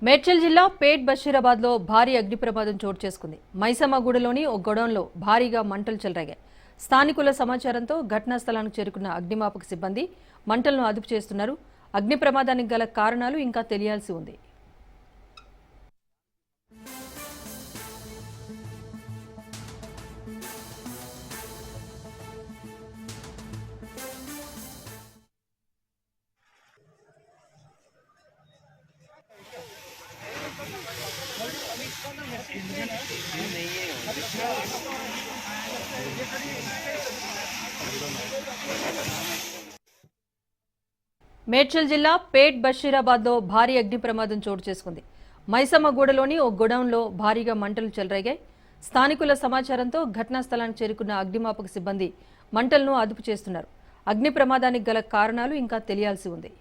మేడ్చల్ జిల్లా పేట్ బషీరాబాద్లో భారీ అగ్ని ప్రమాదం చోటు చేసుకుంది. మైసమ్మగూడలోని ఓ గొడౌన్లో భారీగా మంటలు చెలరేగాయి. స్థానికుల సమాచారంతో ఘటనా స్థలానికి చేరుకున్న అగ్నిమాపక సిబ్బంది మంటలను అదుపు చేస్తున్నారు. అగ్ని ప్రమాదానికి గల కారణాలు ఇంకా తెలియాల్సి ఉంది. మేడ్చల్ జిల్లా పేట్ బషీరాబాద్లో భారీ అగ్ని ప్రమాదం చోటు చేసుకుంది. మైసమ్మగూడలోని ఓ గొడౌన్లో భారీగా మంటలు చెలరేగాయి. స్థానికుల సమాచారంతో ఘటనా స్థలానికి చేరుకున్న అగ్నిమాపక సిబ్బంది మంటలను అదుపు చేస్తున్నారు. అగ్ని ప్రమాదానికి గల కారణాలు ఇంకా తెలియాల్సి ఉంది.